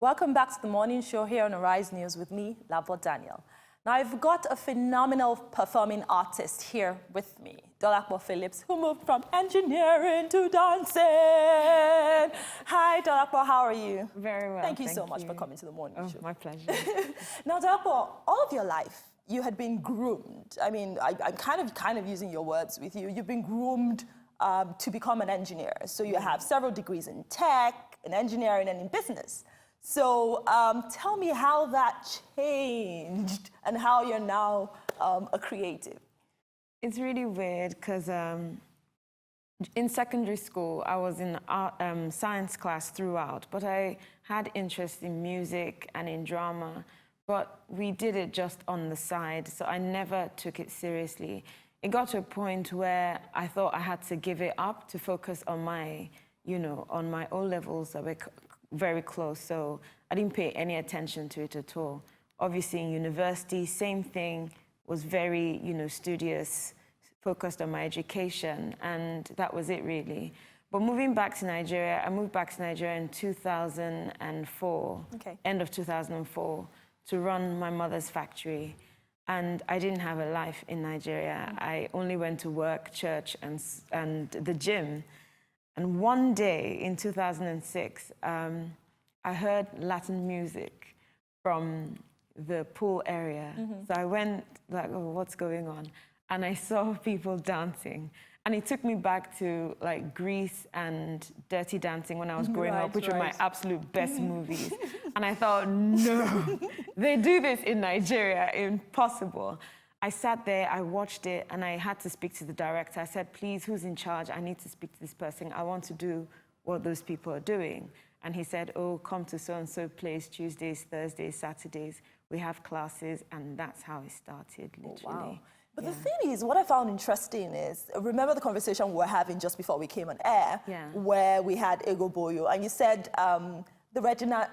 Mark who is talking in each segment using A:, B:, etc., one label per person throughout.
A: Welcome back to the morning show here on Arise News with me, Labo Daniel. Now, I've got a phenomenal performing artist here with me, Dolapo Phillips, who moved from engineering to dancing. Hi, Dolapo, how are you?
B: Very well,
A: Thank you so much for coming to the morning show.
B: My pleasure.
A: Now, Dolapo, all of your life, you had been groomed. I mean, I'm kind of using your words with you. You've been groomed to become an engineer. So you have several degrees in tech, in engineering, and in business. So tell me how that changed and how you're now a creative.
B: It's really weird because in secondary school, I was in science class throughout, but I had interest in music and in drama, but we did it just on the side, so I never took it seriously. It got to a point where I thought I had to give it up to focus on my, on my O-levels that were very close, so I didn't pay any attention to it at all. Obviously, in university, same thing, was very, studious, focused on my education, and that was it, really. But moving back to Nigeria, I moved back to Nigeria in 2004, end of 2004, to run my mother's factory. And I didn't have a life in Nigeria. I only went to work, church, and the gym. And one day in 2006, I heard Latin music from the pool area. So I went like, oh, what's going on? And I saw people dancing. And it took me back to like Grease and Dirty Dancing when I was growing up, which were my absolute best movies. And I thought, no, they do this in Nigeria, impossible. I sat there, I watched it, and I had to speak to the director. I said, please, who's in charge? I need to speak to this person. I want to do what those people are doing. And he said, oh, come to so-and-so place, Tuesdays, Thursdays, Saturdays. We have classes, and that's how it started, literally. Oh, wow.
A: But the thing is, what I found interesting is, remember the conversation we were having just before we came on air, where we had Ego Boyo, and you said the Regina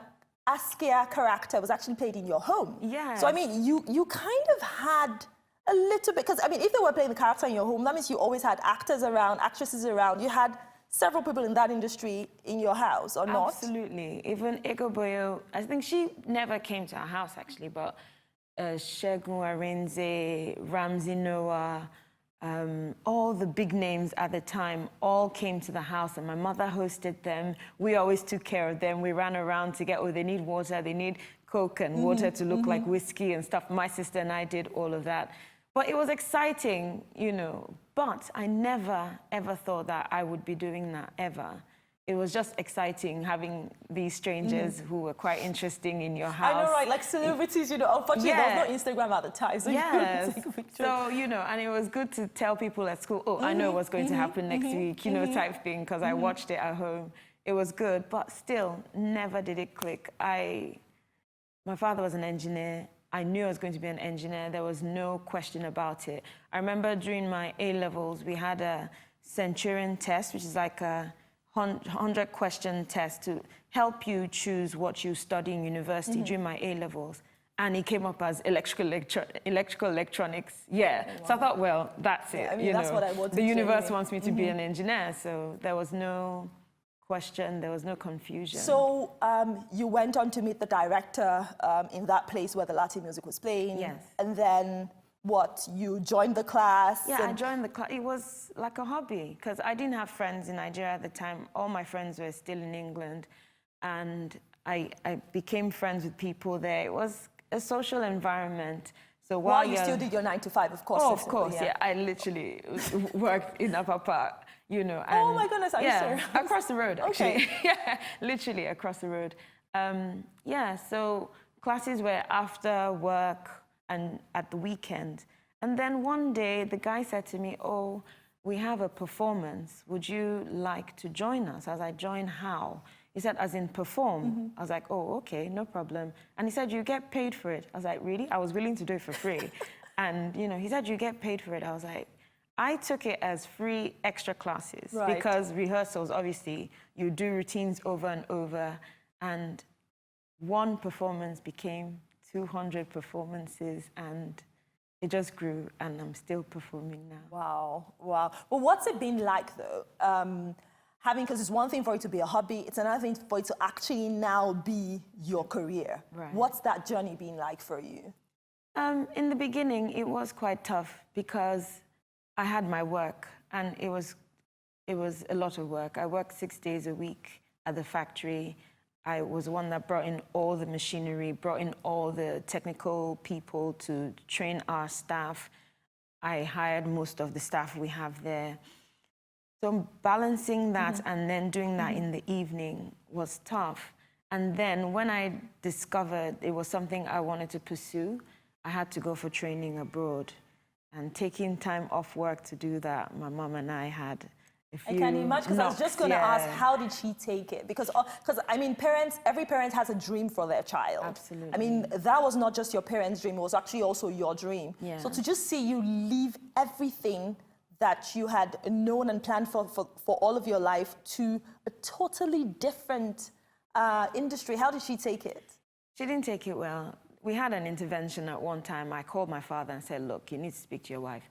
A: Askia character was actually played in your home. Yeah. So, I mean, you kind of had a little bit, because, I mean, if they were playing the character in your home, that means you always had actors around, actresses around. You had several people in that industry in your house, or not?
B: Absolutely. Even Ego Boyo, I think she never came to our house, actually, but Shegun Arenze, Ramsey Noah, all the big names at the time all came to the house, and my mother hosted them. We always took care of them. We ran around to get, oh, they need water, they need Coke and water to look like whiskey and stuff. My sister and I did all of that. But it was exciting, but I never, ever thought that I would be doing that, ever. It was just exciting having these strangers who were quite interesting in your house.
A: I know, right? Like celebrities, unfortunately there was no Instagram at the time, so you couldn't take a picture.
B: So, and it was good to tell people at school, oh, I know what's going to happen next week, type thing, because I watched it at home. It was good, but still, never did it click. My father was an engineer. I knew I was going to be an engineer. There was no question about it. I remember during my A-levels, we had a Centurion test, which is like a 100-question test to help you choose what you study in university during my A-levels. And it came up as electrical electronics. Yeah. Wow. So I thought, well, that's it.
A: I mean, that's what I wanted.
B: The universe wants me to be an engineer. So there was no question, there was no confusion.
A: So you went on to meet the director in that place where the Latin music was playing.
B: Yes.
A: And then what, you joined the class?
B: Yeah, I joined the class. It was like a hobby because I didn't have friends in Nigeria at the time. All my friends were still in England, and I became friends with people there. It was a social environment. So
A: while you still did your 9 to 5, of course.
B: Oh, of course, yeah. I literally worked in Upper Park, And,
A: oh my goodness, are you serious?
B: Across the road, actually. Yeah, literally across the road. So classes were after work and at the weekend. And then one day, the guy said to me, oh, we have a performance. Would you like to join us? I was like, join how? He said, as in perform. I was like, oh, okay, no problem. And he said, you get paid for it. I was like, really? I was willing to do it for free. And, he said, you get paid for it. I was like, I took it as free extra classes because rehearsals, obviously, you do routines over and over. And one performance became 200 performances, and it just grew, and I'm still performing now.
A: Wow, wow. Well, what's it been like, though, because it's one thing for it to be a hobby, it's another thing for it to actually now be your career.
B: Right.
A: What's that journey been like for you?
B: In the beginning, it was quite tough because I had my work, and it was a lot of work. I worked 6 days a week at the factory. I was one that brought in all the machinery, brought in all the technical people to train our staff. I hired most of the staff we have there. So balancing that and then doing that in the evening was tough. And then when I discovered it was something I wanted to pursue, I had to go for training abroad. And taking time off work to do that, my mom and I had a few
A: I can imagine, because I was just going to ask, how did she take it? Because I mean, every parent has a dream for their child.
B: Absolutely.
A: I mean, that was not just your parents' dream, it was actually also your dream.
B: Yeah.
A: So to just see you leave everything that you had known and planned for all of your life to a totally different industry, how did she take it?
B: She didn't take it well. We had an intervention at one time. I called my father and said, look, you need to speak to your wife.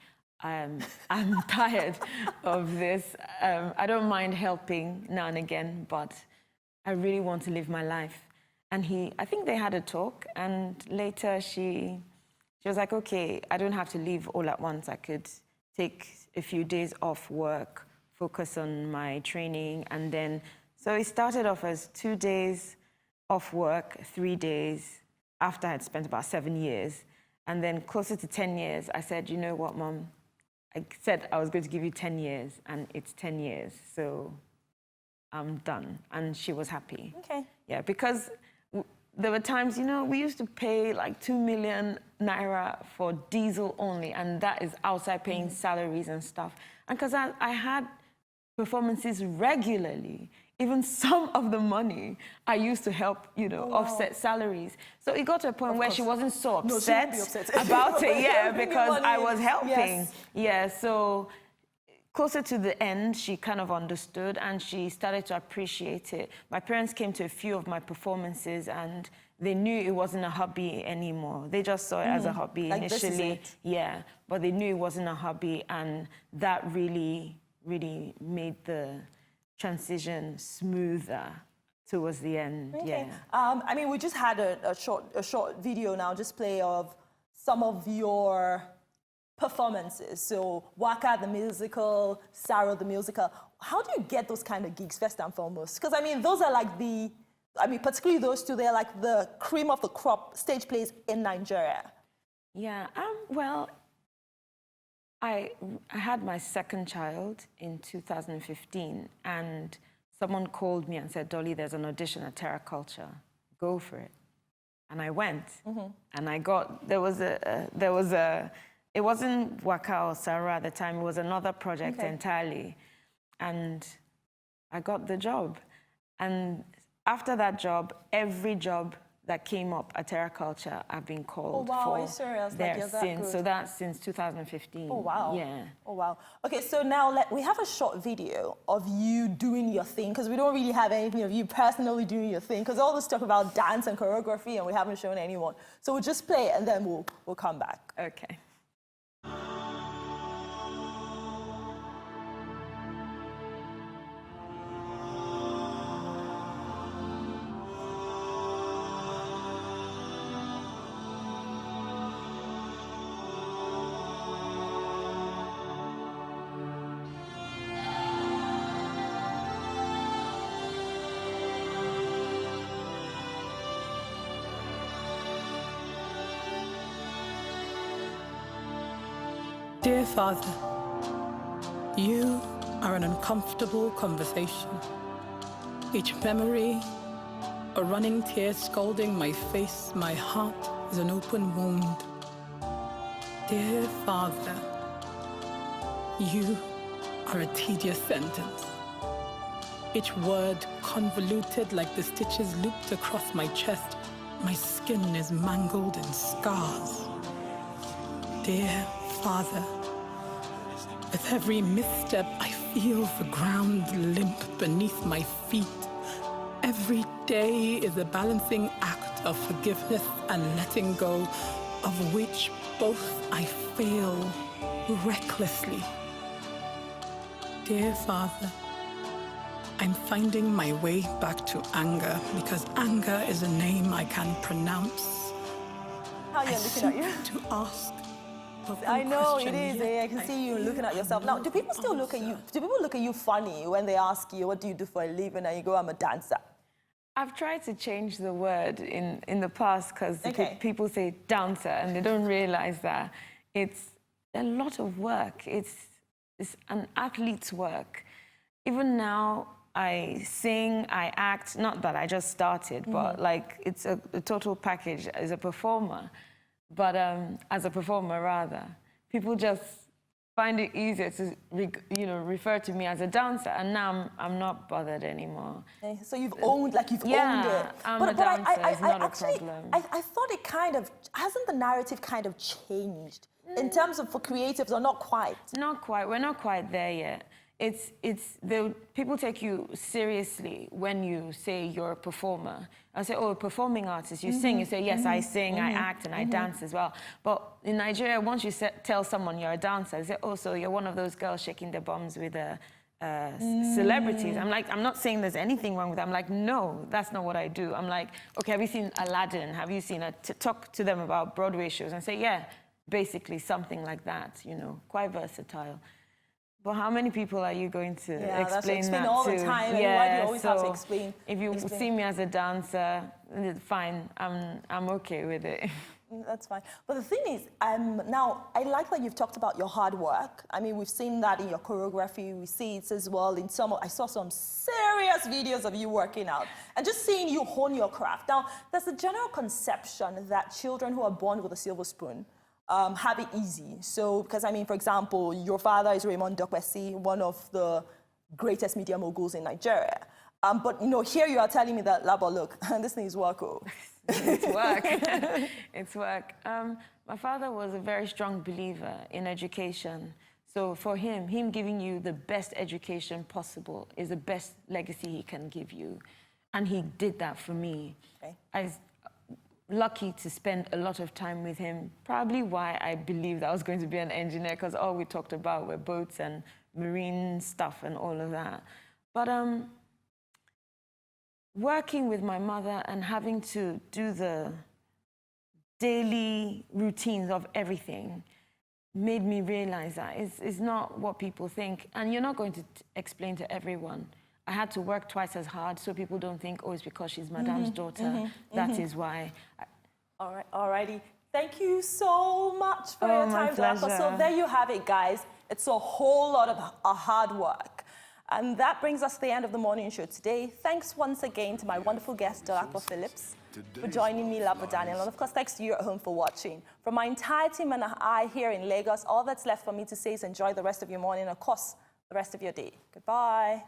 B: I'm tired of this. I don't mind helping now and again, but I really want to live my life. And I think they had a talk, and later she was like, okay, I don't have to leave all at once. I could take a few days off work, focus on my training, and then, so it started off as 2 days off work, 3 days, after I had spent about 7 years. And then closer to 10 years, I said, you know what, Mom? I said I was going to give you 10 years, and it's 10 years, so I'm done. And she was happy.
A: Okay.
B: Yeah, because there were times, you know, we used to pay like 2 million naira for diesel only, and that is outside paying salaries and stuff. And because I had performances regularly, even some of the money I used to help, you know, offset salaries. So it got to a point where she wasn't so upset, about it, yeah, because I was helping. Yes. Yeah, so closer to the end, she kind of understood and she started to appreciate it. My parents came to a few of my performances and they knew it wasn't a hobby anymore. They just saw it as a hobby
A: like
B: initially.
A: This is it.
B: Yeah, but they knew it wasn't a hobby, and that really, really made the transition smoother towards the end.
A: Okay.
B: Yeah.
A: I mean, we just had a short video now, just play of some of your performances. So Waka the musical, Sarah the musical. How do you get those kind of gigs, first and foremost? Because I mean, those are like particularly those two, they're like the cream of the crop stage plays in Nigeria.
B: Yeah, well, I had my second child in 2015, and someone called me and said, Dolly, there's an audition at Terra Culture. Go for it. And I went, and I got, it wasn't Waka or Sarah at the time, it was another project entirely. And I got the job. And after that job, every job that came up at Terra Culture, I've been called for.
A: Are you serious?
B: There
A: like you're that
B: since.
A: good?
B: So that's since 2015.
A: Oh, wow.
B: Yeah.
A: Oh, wow. Okay, so now we have a short video of you doing your thing, because we don't really have anything of you personally doing your thing, because all this stuff about dance and choreography, and we haven't shown anyone. So we'll just play it, and then we'll come back.
B: Okay.
C: Dear Father, you are an uncomfortable conversation. Each memory, a running tear scalding my face, my heart is an open wound. Dear Father, you are a tedious sentence. Each word convoluted like the stitches looped across my chest. My skin is mangled in scars. Dear Father, with every misstep, I feel the ground limp beneath my feet. Every day is a balancing act of forgiveness and letting go, of which both I fail recklessly. Dear Father, I'm finding my way back to anger because anger is a name I can pronounce.
A: How you're looking at you?
C: To ask.
A: I know it is. I can see you looking at yourself. Now, do people still look at you? Do people look at you funny when they ask you, what do you do for a living? And you go, I'm a dancer.
B: I've tried to change the word in the past because people say dancer and they don't realize that it's a lot of work. It's an athlete's work. Even now, I sing, I act, not that I just started, but like it's a total package as a performer. But as a performer, rather, people just find it easier to, refer to me as a dancer, and now I'm not bothered anymore.
A: Okay, so you've owned, owned it.
B: I'm a dancer. It's not a problem.
A: I thought it hasn't the narrative kind of changed in terms of for creatives, or not quite?
B: Not quite. We're not quite there yet. People take you seriously when you say you're a performer. I say, oh, a performing artist, you sing. You say, yes, I sing, I act, and I dance as well. But in Nigeria, once you tell someone you're a dancer, they say, oh, so you're one of those girls shaking their bums with celebrities. I'm like, I'm not saying there's anything wrong with that. I'm like, no, that's not what I do. I'm like, okay, have you seen Aladdin? Have you seen talk to them about Broadway shows? And say, yeah, basically something like that, quite versatile. But how many people are you going to explain that to?
A: All the time.
B: Yeah,
A: why do you always have to explain?
B: If you see me as a dancer, fine. I'm okay with it.
A: That's fine. But the thing is, now, I like that you've talked about your hard work. I mean, we've seen that in your choreography. We see it as well in I saw some serious videos of you working out. And just seeing you hone your craft. Now, there's a general conception that children who are born with a silver spoon have it easy. So, because I mean, for example, your father is Raymond Dokpesi, one of the greatest media moguls in Nigeria. But here you are telling me that, Labo, look, this thing is work.
B: It's work. It's work. My father was a very strong believer in education. So for him giving you the best education possible is the best legacy he can give you. And he did that for me. Okay. I was lucky to spend a lot of time with him, probably why I believed I was going to be an engineer, because all we talked about were boats and marine stuff and all of that. But working with my mother and having to do the daily routines of everything made me realize that it's not what people think. And you're not going to explain to everyone. I had to work twice as hard so people don't think, oh, it's because she's Madame's daughter. That is why.
A: All right, alrighty. Thank you so much for your time, Dolapo. So there you have it, guys. It's a whole lot of hard work. And that brings us to the end of the morning show today. Thanks once again to my wonderful guest, Dolapo Phillips, for joining me, Lapo Daniel. And of course, thanks to you at home for watching. From my entire team and I here in Lagos, all that's left for me to say is enjoy the rest of your morning and, of course, the rest of your day. Goodbye.